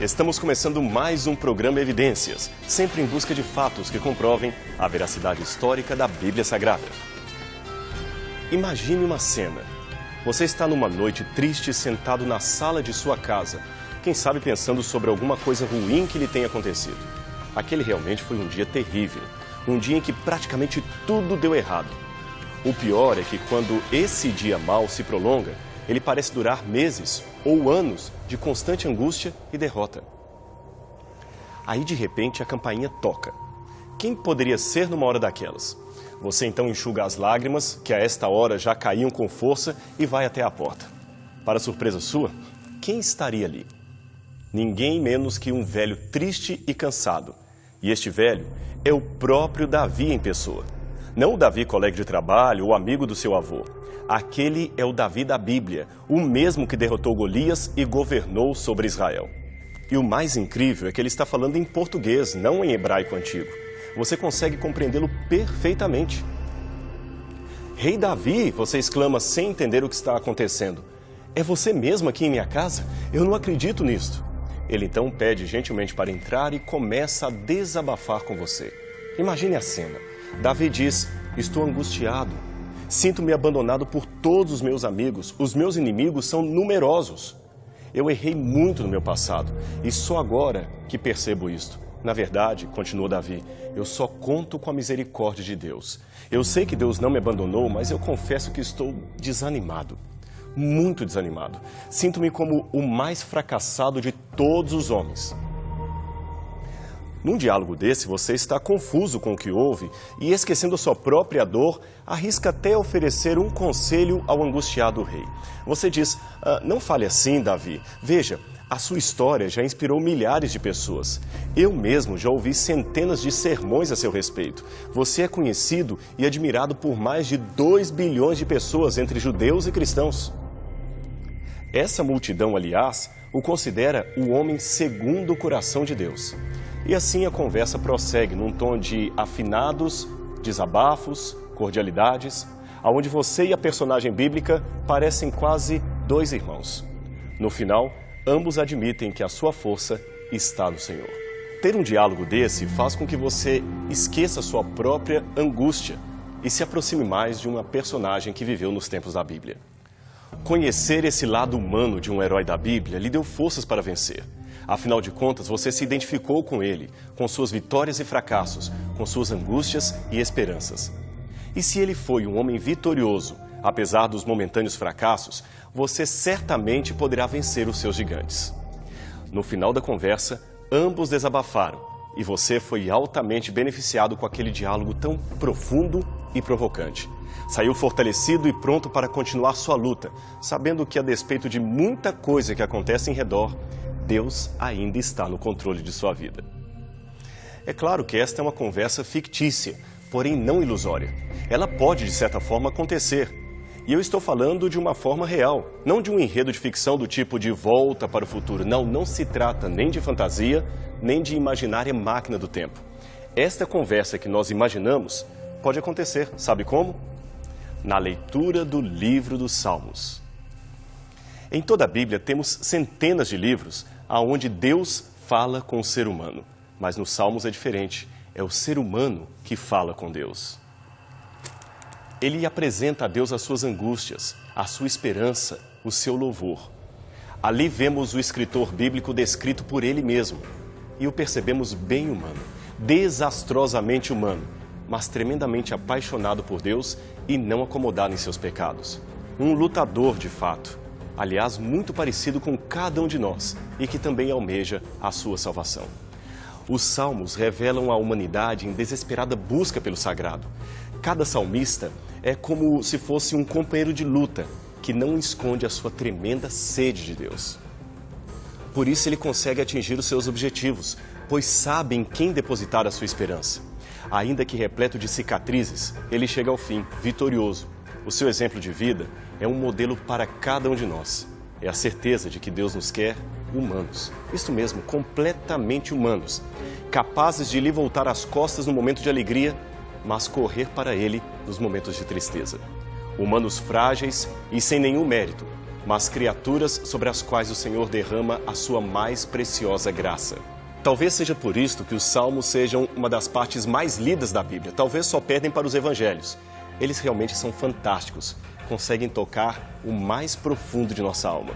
Estamos começando mais um programa Evidências, sempre em busca de fatos que comprovem a veracidade histórica da Bíblia Sagrada. Imagine uma cena. Você está numa noite triste sentado na sala de sua casa, quem sabe pensando sobre alguma coisa ruim que lhe tenha acontecido. Aquele realmente foi um dia terrível, um dia em que praticamente tudo deu errado. O pior é que quando esse dia mau se prolonga, ele parece durar meses ou anos de constante angústia e derrota. Aí, de repente, a campainha toca. Quem poderia ser numa hora daquelas? Você então enxuga as lágrimas, que a esta hora já caíam com força, e vai até a porta. Para surpresa sua, quem estaria ali? Ninguém menos que um velho triste e cansado. E este velho é o próprio Davi em pessoa. Não o Davi, colega de trabalho ou amigo do seu avô. Aquele é o Davi da Bíblia, o mesmo que derrotou Golias e governou sobre Israel. E o mais incrível é que ele está falando em português, não em hebraico antigo. Você consegue compreendê-lo perfeitamente. Rei Davi, você exclama sem entender o que está acontecendo. É você mesmo aqui em minha casa? Eu não acredito nisto. Ele então pede gentilmente para entrar e começa a desabafar com você. Imagine a cena. Davi diz: estou angustiado. Sinto-me abandonado por todos os meus amigos. Os meus inimigos são numerosos. Eu errei muito no meu passado e só agora que percebo isto. Na verdade, continuou Davi, eu só conto com a misericórdia de Deus. Eu sei que Deus não me abandonou, mas eu confesso que estou desanimado. Muito desanimado. Sinto-me como o mais fracassado de todos os homens. Num diálogo desse, você está confuso com o que ouve e, esquecendo a sua própria dor, arrisca até oferecer um conselho ao angustiado rei. Você diz: não fale assim, Davi. Veja, a sua história já inspirou milhares de pessoas. Eu mesmo já ouvi centenas de sermões a seu respeito. Você é conhecido e admirado por mais de 2 bilhões de pessoas entre judeus e cristãos. Essa multidão, aliás, o considera o homem segundo o coração de Deus. E assim a conversa prossegue num tom de afinados, desabafos, cordialidades, aonde você e a personagem bíblica parecem quase 2 irmãos. No final, ambos admitem que a sua força está no Senhor. Ter um diálogo desse faz com que você esqueça sua própria angústia e se aproxime mais de uma personagem que viveu nos tempos da Bíblia. Conhecer esse lado humano de um herói da Bíblia lhe deu forças para vencer. Afinal de contas, você se identificou com ele, com suas vitórias e fracassos, com suas angústias e esperanças. E se ele foi um homem vitorioso, apesar dos momentâneos fracassos, você certamente poderá vencer os seus gigantes. No final da conversa, ambos desabafaram e você foi altamente beneficiado com aquele diálogo tão profundo e provocante. Saiu fortalecido e pronto para continuar sua luta, sabendo que, a despeito de muita coisa que acontece em redor, Deus ainda está no controle de sua vida. É claro que esta é uma conversa fictícia, porém não ilusória. Ela pode, de certa forma, acontecer. E eu estou falando de uma forma real, não de um enredo de ficção do tipo de Volta para o Futuro. Não se trata nem de fantasia, nem de imaginária máquina do tempo. Esta conversa que nós imaginamos pode acontecer, sabe como? Na leitura do livro dos Salmos. Em toda a Bíblia temos centenas de livros onde Deus fala com o ser humano. Mas nos Salmos é diferente, é o ser humano que fala com Deus. Ele apresenta a Deus as suas angústias, a sua esperança, o seu louvor. Ali vemos o escritor bíblico descrito por ele mesmo. E o percebemos bem humano, desastrosamente humano, mas tremendamente apaixonado por Deus e não acomodado em seus pecados. Um lutador de fato. Aliás, muito parecido com cada um de nós e que também almeja a sua salvação. Os salmos revelam a humanidade em desesperada busca pelo sagrado. Cada salmista é como se fosse um companheiro de luta que não esconde a sua tremenda sede de Deus. Por isso ele consegue atingir os seus objetivos, pois sabe em quem depositar a sua esperança. Ainda que repleto de cicatrizes, ele chega ao fim, vitorioso. O seu exemplo de vida é um modelo para cada um de nós. É a certeza de que Deus nos quer humanos. Isto mesmo, completamente humanos. Capazes de lhe voltar as costas no momento de alegria, mas correr para Ele nos momentos de tristeza. Humanos frágeis e sem nenhum mérito, mas criaturas sobre as quais o Senhor derrama a sua mais preciosa graça. Talvez seja por isto que os Salmos sejam uma das partes mais lidas da Bíblia. Talvez só perdem para os Evangelhos. Eles realmente são fantásticos, conseguem tocar o mais profundo de nossa alma.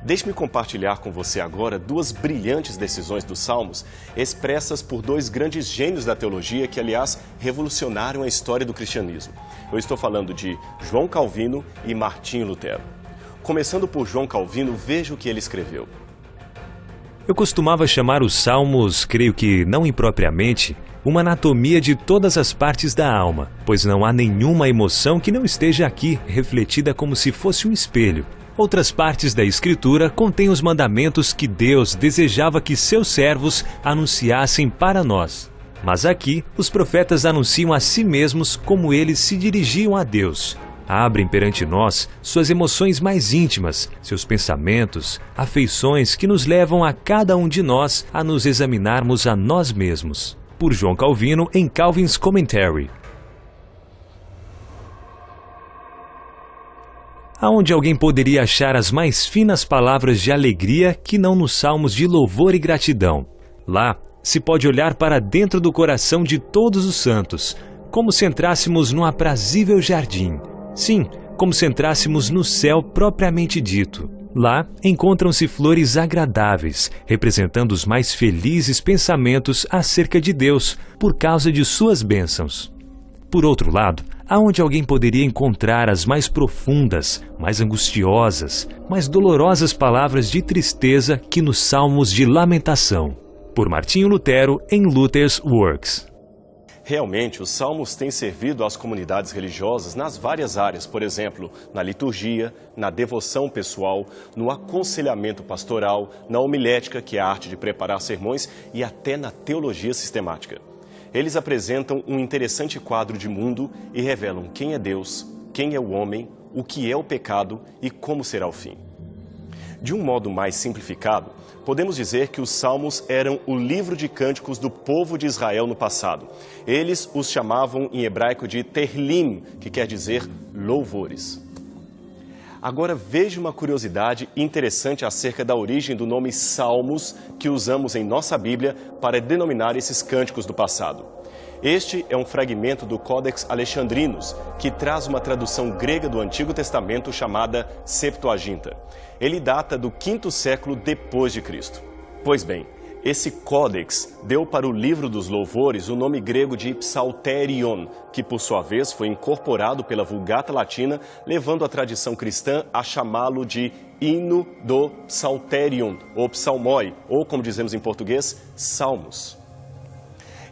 Deixe-me compartilhar com você agora duas brilhantes decisões dos Salmos, expressas por dois grandes gênios da teologia que, aliás, revolucionaram a história do cristianismo. Eu estou falando de João Calvino e Martinho Lutero. Começando por João Calvino, veja o que ele escreveu. Eu costumava chamar os Salmos, creio que não impropriamente, uma anatomia de todas as partes da alma, pois não há nenhuma emoção que não esteja aqui refletida como se fosse um espelho. Outras partes da Escritura contêm os mandamentos que Deus desejava que seus servos anunciassem para nós. Mas aqui, os profetas anunciam a si mesmos como eles se dirigiam a Deus. Abrem perante nós suas emoções mais íntimas, seus pensamentos, afeições que nos levam a cada um de nós a nos examinarmos a nós mesmos. Por João Calvino, em Calvin's Commentary. Aonde alguém poderia achar as mais finas palavras de alegria que não nos salmos de louvor e gratidão? Lá, se pode olhar para dentro do coração de todos os santos, como se entrássemos num aprazível jardim. Sim, como se entrássemos no céu propriamente dito. Lá encontram-se flores agradáveis, representando os mais felizes pensamentos acerca de Deus, por causa de suas bênçãos. Por outro lado, aonde alguém poderia encontrar as mais profundas, mais angustiosas, mais dolorosas palavras de tristeza que nos Salmos de Lamentação. Por Martinho Lutero, em Luther's Works. Realmente, os salmos têm servido às comunidades religiosas nas várias áreas, por exemplo, na liturgia, na devoção pessoal, no aconselhamento pastoral, na homilética, que é a arte de preparar sermões, e até na teologia sistemática. Eles apresentam um interessante quadro de mundo e revelam quem é Deus, quem é o homem, o que é o pecado e como será o fim. De um modo mais simplificado, podemos dizer que os Salmos eram o livro de cânticos do povo de Israel no passado. Eles os chamavam em hebraico de Tehillim, que quer dizer louvores. Agora veja uma curiosidade interessante acerca da origem do nome Salmos que usamos em nossa Bíblia para denominar esses cânticos do passado. Este é um fragmento do Codex Alexandrinus, que traz uma tradução grega do Antigo Testamento chamada Septuaginta. Ele data do 5º século depois de Cristo. Pois bem, esse Codex deu para o livro dos louvores o nome grego de Psalterion, que por sua vez foi incorporado pela Vulgata Latina, levando a tradição cristã a chamá-lo de Hino do Psalterion, ou Psalmoi, ou como dizemos em português, Salmos.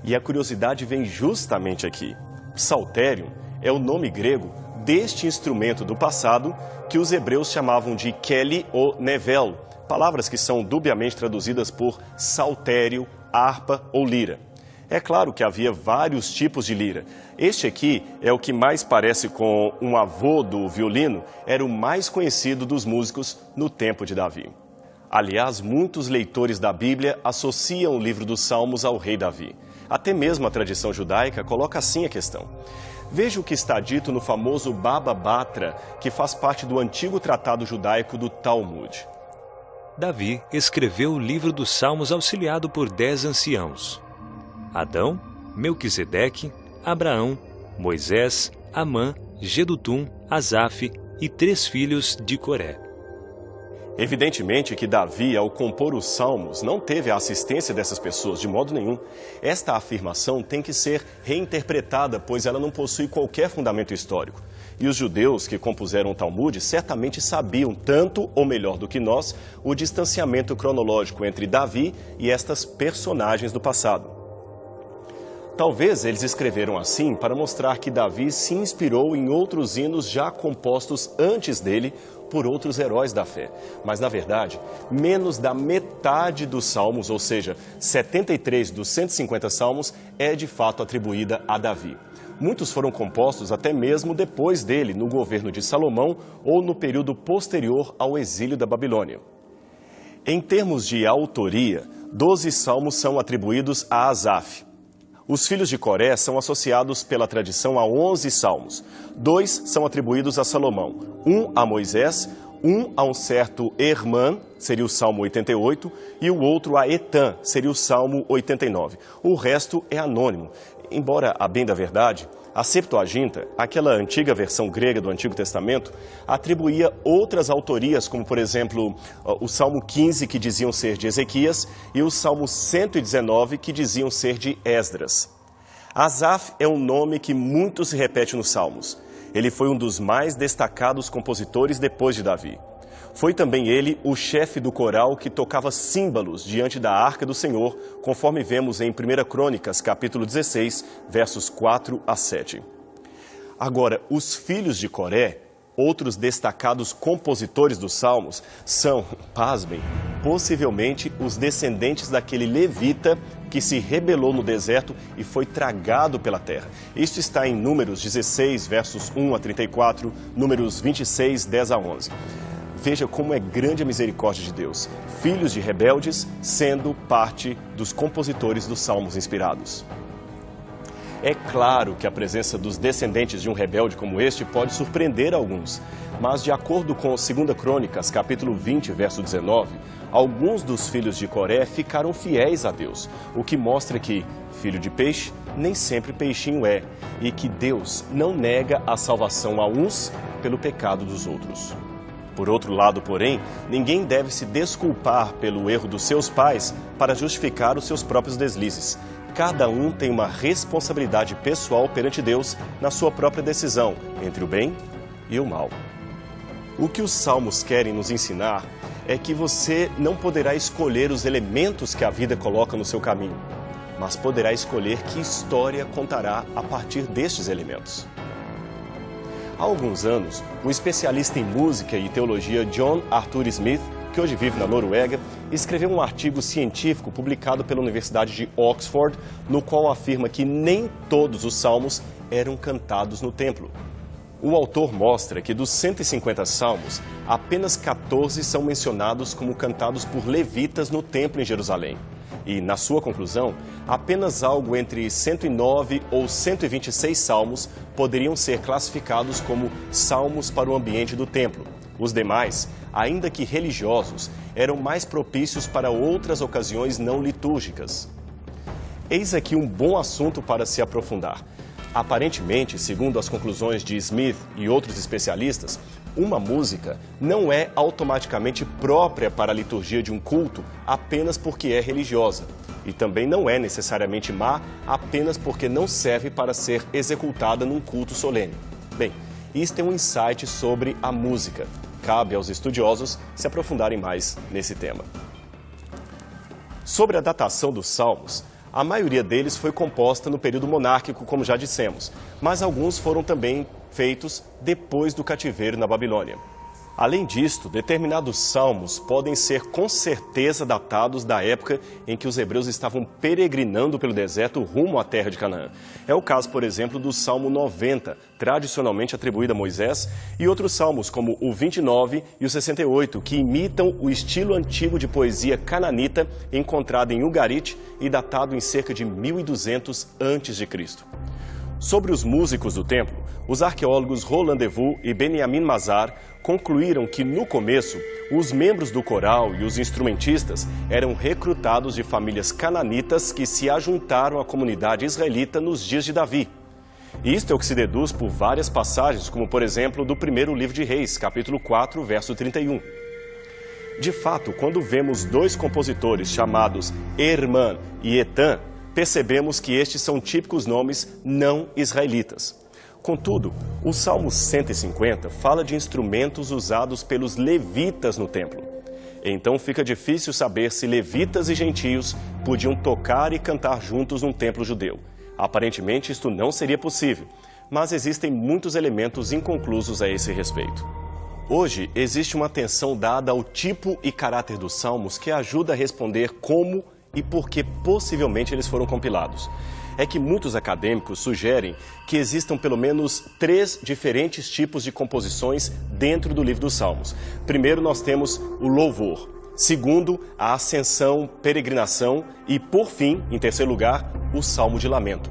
E a curiosidade vem justamente aqui. Psalterion é o nome grego deste instrumento do passado que os hebreus chamavam de Keli ou Nevel, palavras que são dubiamente traduzidas por saltério, harpa ou lira. É claro que havia vários tipos de lira. Este aqui é o que mais parece com um avô do violino, era o mais conhecido dos músicos no tempo de Davi. Aliás, muitos leitores da Bíblia associam o livro dos Salmos ao rei Davi. Até mesmo a tradição judaica coloca assim a questão. Veja o que está dito no famoso Baba Batra, que faz parte do antigo tratado judaico do Talmud. Davi escreveu o livro dos Salmos auxiliado por 10 anciãos: Adão, Melquisedeque, Abraão, Moisés, Amã, Jedutum, Asaf e 3 filhos de Coré. Evidentemente que Davi, ao compor os Salmos, não teve a assistência dessas pessoas de modo nenhum. Esta afirmação tem que ser reinterpretada, pois ela não possui qualquer fundamento histórico. E os judeus que compuseram o Talmud certamente sabiam, tanto ou melhor do que nós, o distanciamento cronológico entre Davi e estas personagens do passado. Talvez eles escreveram assim para mostrar que Davi se inspirou em outros hinos já compostos antes dele por outros heróis da fé. Mas, na verdade, menos da metade dos salmos, ou seja, 73 dos 150 salmos, é de fato atribuída a Davi. Muitos foram compostos até mesmo depois dele, no governo de Salomão ou no período posterior ao exílio da Babilônia. Em termos de autoria, 12 salmos são atribuídos a Asaf. Os filhos de Coré são associados pela tradição a 11 salmos. 2 são atribuídos a Salomão, 1 a Moisés, Um a um certo Herman, seria o Salmo 88, e o outro a Etan, seria o Salmo 89. O resto é anônimo. Embora, a bem da verdade, a Septuaginta, aquela antiga versão grega do Antigo Testamento, atribuía outras autorias, como, por exemplo, o Salmo 15, que diziam ser de Ezequias, e o Salmo 119, que diziam ser de Esdras. Asaf é um nome que muito se repete nos Salmos. Ele foi um dos mais destacados compositores depois de Davi. Foi também ele o chefe do coral que tocava símbolos diante da Arca do Senhor, conforme vemos em 1 Crônicas, capítulo 16, versos 4 a 7. Agora, os filhos de Coré, outros destacados compositores dos Salmos, são, pasmem, possivelmente os descendentes daquele levita que se rebelou no deserto e foi tragado pela terra. Isso está em Números 16, versos 1 a 34, Números 26, 10 a 11. Veja como é grande a misericórdia de Deus. Filhos de rebeldes sendo parte dos compositores dos Salmos inspirados. É claro que a presença dos descendentes de um rebelde como este pode surpreender alguns, mas de acordo com 2 Crônicas, capítulo 20, verso 19, alguns dos filhos de Coré ficaram fiéis a Deus, o que mostra que filho de peixe nem sempre peixinho é, e que Deus não nega a salvação a uns pelo pecado dos outros. Por outro lado, porém, ninguém deve se desculpar pelo erro dos seus pais para justificar os seus próprios deslizes. Cada um tem uma responsabilidade pessoal perante Deus na sua própria decisão entre o bem e o mal. O que os Salmos querem nos ensinar é que você não poderá escolher os elementos que a vida coloca no seu caminho, mas poderá escolher que história contará a partir destes elementos. Há alguns anos, o especialista em música e teologia John Arthur Smith, que hoje vive na Noruega, escreveu um artigo científico publicado pela Universidade de Oxford, no qual afirma que nem todos os salmos eram cantados no templo. O autor mostra que dos 150 salmos, apenas 14 são mencionados como cantados por levitas no templo em Jerusalém. E, na sua conclusão, apenas algo entre 109 ou 126 salmos poderiam ser classificados como salmos para o ambiente do templo. Os demais, ainda que religiosos, eram mais propícios para outras ocasiões não litúrgicas. Eis aqui um bom assunto para se aprofundar. Aparentemente, segundo as conclusões de Smith e outros especialistas, uma música não é automaticamente própria para a liturgia de um culto apenas porque é religiosa. E também não é necessariamente má apenas porque não serve para ser executada num culto solene. Bem, isto é um insight sobre a música. Cabe aos estudiosos se aprofundarem mais nesse tema. Sobre a datação dos salmos, a maioria deles foi composta no período monárquico, como já dissemos, mas alguns foram também feitos depois do cativeiro na Babilônia. Além disto, determinados salmos podem ser com certeza datados da época em que os hebreus estavam peregrinando pelo deserto rumo à terra de Canaã. É o caso, por exemplo, do Salmo 90, tradicionalmente atribuído a Moisés, e outros salmos, como o 29 e o 68, que imitam o estilo antigo de poesia cananita encontrado em Ugarit e datado em cerca de 1200 a.C. Sobre os músicos do templo, os arqueólogos Roland Devou e Benjamin Mazar concluíram que, no começo, os membros do coral e os instrumentistas eram recrutados de famílias cananitas que se ajuntaram à comunidade israelita nos dias de Davi. Isto é o que se deduz por várias passagens, como, por exemplo, do primeiro livro de Reis, capítulo 4, verso 31. De fato, quando vemos dois compositores chamados Herman e Etan, percebemos que estes são típicos nomes não israelitas. Contudo, o Salmo 150 fala de instrumentos usados pelos levitas no templo. Então fica difícil saber se levitas e gentios podiam tocar e cantar juntos num templo judeu. Aparentemente isto não seria possível, mas existem muitos elementos inconclusos a esse respeito. Hoje existe uma atenção dada ao tipo e caráter dos salmos que ajuda a responder como e por que possivelmente eles foram compilados. É que muitos acadêmicos sugerem que existam pelo menos 3 diferentes tipos de composições dentro do livro dos Salmos. Primeiro, nós temos o louvor. Segundo, a ascensão, peregrinação. E, por fim, em terceiro lugar, o Salmo de Lamento.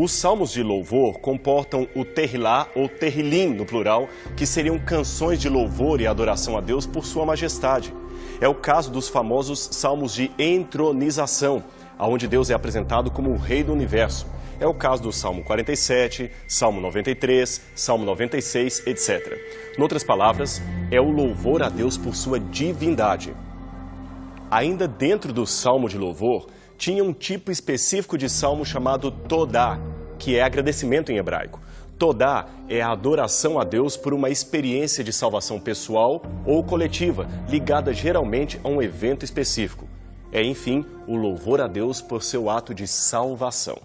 Os salmos de louvor comportam o terrilá ou terrilim no plural, que seriam canções de louvor e adoração a Deus por sua majestade. É o caso dos famosos salmos de entronização, onde Deus é apresentado como o rei do universo. É o caso do Salmo 47, Salmo 93, Salmo 96, etc. Em outras palavras, é o louvor a Deus por sua divindade. Ainda dentro do salmo de louvor, tinha um tipo específico de salmo chamado Todá, que é agradecimento em hebraico. Todá é a adoração a Deus por uma experiência de salvação pessoal ou coletiva, ligada geralmente a um evento específico. É, enfim, o louvor a Deus por seu ato de salvação.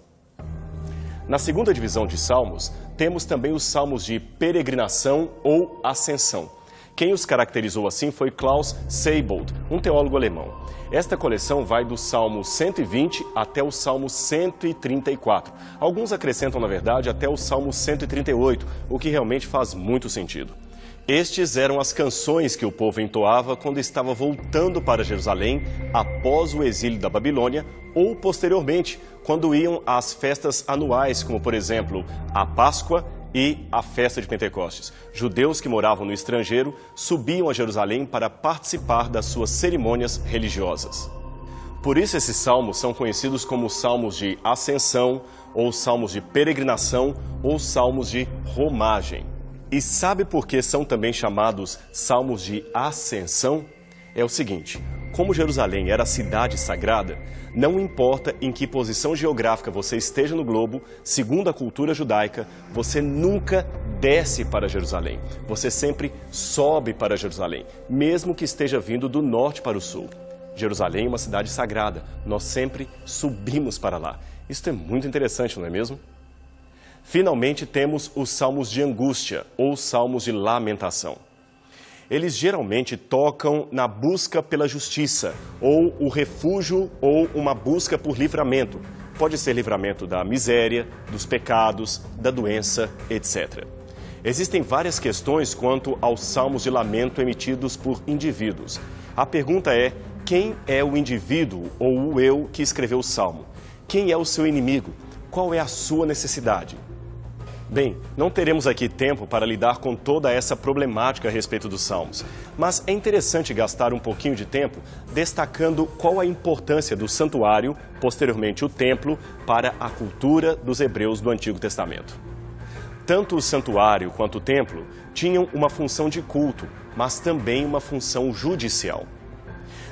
Na segunda divisão de salmos, temos também os salmos de peregrinação ou ascensão. Quem os caracterizou assim foi Klaus Seibold, um teólogo alemão. Esta coleção vai do Salmo 120 até o Salmo 134. Alguns acrescentam, na verdade, até o Salmo 138, o que realmente faz muito sentido. Estes eram as canções que o povo entoava quando estava voltando para Jerusalém após o exílio da Babilônia ou posteriormente, quando iam às festas anuais, como por exemplo a Páscoa e a festa de Pentecostes. Judeus que moravam no estrangeiro subiam a Jerusalém para participar das suas cerimônias religiosas. Por isso esses salmos são conhecidos como salmos de ascensão, ou salmos de peregrinação, ou salmos de romagem. E sabe por que são também chamados salmos de ascensão? É o seguinte: como Jerusalém era a cidade sagrada, não importa em que posição geográfica você esteja no globo, segundo a cultura judaica, você nunca desce para Jerusalém. Você sempre sobe para Jerusalém, mesmo que esteja vindo do norte para o sul. Jerusalém é uma cidade sagrada, nós sempre subimos para lá. Isso é muito interessante, não é mesmo? Finalmente temos os salmos de angústia, ou salmos de lamentação. Eles geralmente tocam na busca pela justiça, ou o refúgio, ou uma busca por livramento. Pode ser livramento da miséria, dos pecados, da doença, etc. Existem várias questões quanto aos salmos de lamento emitidos por indivíduos. A pergunta é: quem é o indivíduo ou o eu que escreveu o salmo? Quem é o seu inimigo? Qual é a sua necessidade? Bem, não teremos aqui tempo para lidar com toda essa problemática a respeito dos salmos, mas é interessante gastar um pouquinho de tempo destacando qual a importância do santuário, posteriormente o templo, para a cultura dos hebreus do Antigo Testamento. Tanto o santuário quanto o templo tinham uma função de culto, mas também uma função judicial.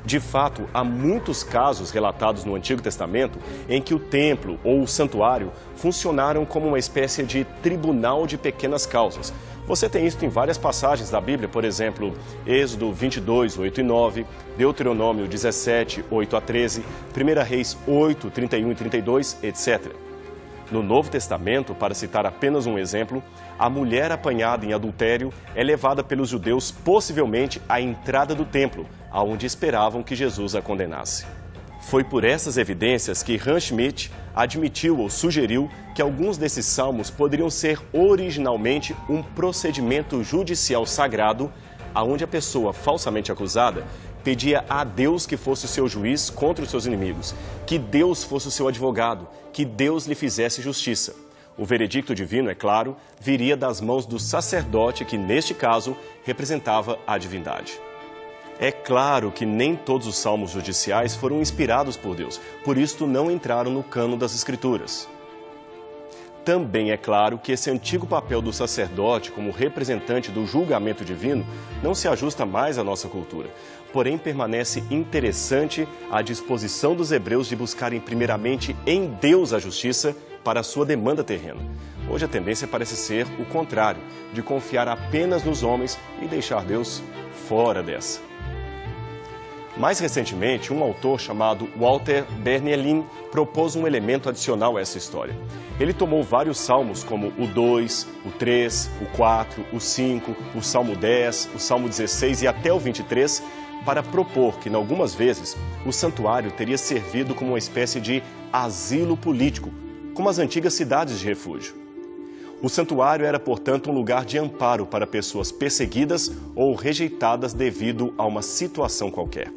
De fato, há muitos casos relatados no Antigo Testamento em que o templo ou o santuário funcionaram como uma espécie de tribunal de pequenas causas. Você tem isso em várias passagens da Bíblia, por exemplo, Êxodo 22, 8 e 9, Deuteronômio 17, 8 a 13, 1 Reis 8, 31 e 32, etc. No Novo Testamento, para citar apenas um exemplo, a mulher apanhada em adultério é levada pelos judeus possivelmente à entrada do templo, aonde esperavam que Jesus a condenasse. Foi por essas evidências que Hans Schmidt admitiu ou sugeriu que alguns desses salmos poderiam ser originalmente um procedimento judicial sagrado, aonde a pessoa falsamente acusada pedia a Deus que fosse o seu juiz contra os seus inimigos, que Deus fosse o seu advogado, que Deus lhe fizesse justiça. O veredicto divino, é claro, viria das mãos do sacerdote que, neste caso, representava a divindade. É claro que nem todos os salmos judiciais foram inspirados por Deus, por isso não entraram no cânon das Escrituras. Também é claro que esse antigo papel do sacerdote como representante do julgamento divino não se ajusta mais à nossa cultura, porém permanece interessante a disposição dos hebreus de buscarem primeiramente em Deus a justiça para a sua demanda terrena. Hoje a tendência parece ser o contrário, de confiar apenas nos homens e deixar Deus fora dessa. Mais recentemente, um autor chamado Walter Bernheim propôs um elemento adicional a essa história. Ele tomou vários salmos, como o 2, o 3, o 4, o 5, o Salmo 10, o Salmo 16 e até o 23, para propor que, em algumas vezes, o santuário teria servido como uma espécie de asilo político, como as antigas cidades de refúgio. O santuário era, portanto, um lugar de amparo para pessoas perseguidas ou rejeitadas devido a uma situação qualquer.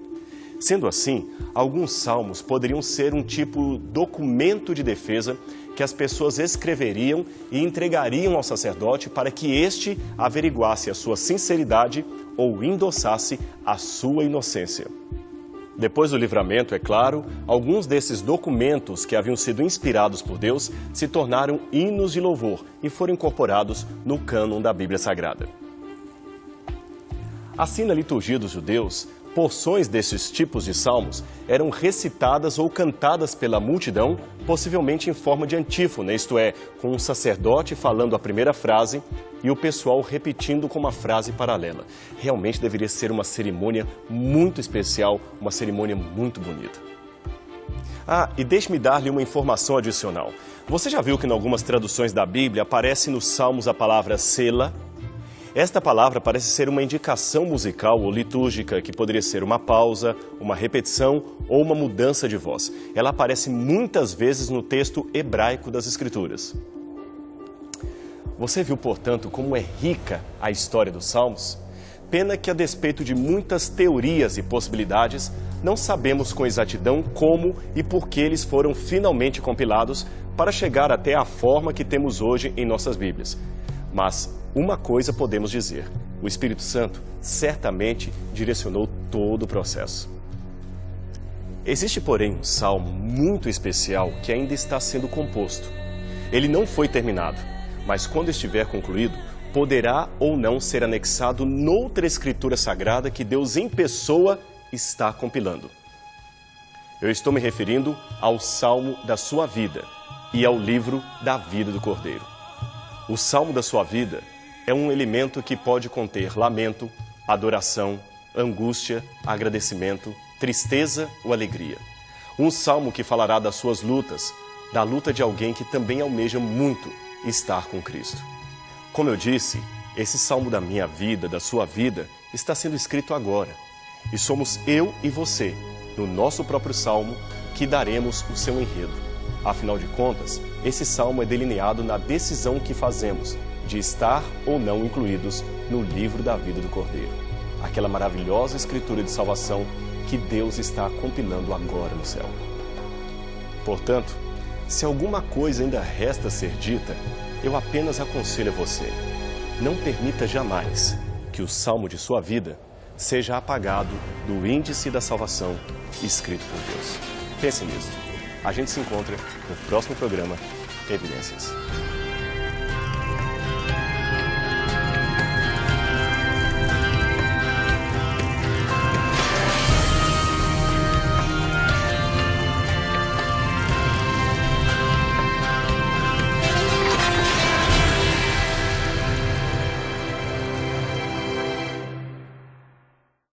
Sendo assim, alguns salmos poderiam ser um tipo documento de defesa que as pessoas escreveriam e entregariam ao sacerdote para que este averiguasse a sua sinceridade ou endossasse a sua inocência. Depois do livramento, é claro, alguns desses documentos que haviam sido inspirados por Deus se tornaram hinos de louvor e foram incorporados no cânon da Bíblia Sagrada. Assim, na liturgia dos judeus, porções desses tipos de salmos eram recitadas ou cantadas pela multidão, possivelmente em forma de antífona, isto é, com um sacerdote falando a primeira frase e o pessoal repetindo com uma frase paralela. Realmente deveria ser uma cerimônia muito especial, uma cerimônia muito bonita. E deixe-me dar-lhe uma informação adicional. Você já viu que em algumas traduções da Bíblia aparece nos salmos a palavra sela? Esta palavra parece ser uma indicação musical ou litúrgica, que poderia ser uma pausa, uma repetição ou uma mudança de voz. Ela aparece muitas vezes no texto hebraico das Escrituras. Você viu, portanto, como é rica a história dos Salmos? Pena que, a despeito de muitas teorias e possibilidades, não sabemos com exatidão como e por que eles foram finalmente compilados para chegar até a forma que temos hoje em nossas Bíblias. Mas uma coisa podemos dizer: o Espírito Santo certamente direcionou todo o processo. Existe, porém, um salmo muito especial que ainda está sendo composto. Ele não foi terminado, mas quando estiver concluído, poderá ou não ser anexado noutra escritura sagrada que Deus em pessoa está compilando. Eu estou me referindo ao Salmo da sua vida e ao livro da vida do Cordeiro. O Salmo da sua vida é um elemento que pode conter lamento, adoração, angústia, agradecimento, tristeza ou alegria. Um salmo que falará das suas lutas, da luta de alguém que também almeja muito estar com Cristo. Como eu disse, esse salmo da minha vida, da sua vida, está sendo escrito agora. E somos eu e você, no nosso próprio salmo, que daremos o seu enredo. Afinal de contas, esse salmo é delineado na decisão que fazemos de estar ou não incluídos no livro da vida do Cordeiro. Aquela maravilhosa escritura de salvação que Deus está compilando agora no céu. Portanto, se alguma coisa ainda resta ser dita, eu apenas aconselho a você: não permita jamais que o salmo de sua vida seja apagado do índice da salvação escrito por Deus. Pense nisso. A gente se encontra no próximo programa Evidências.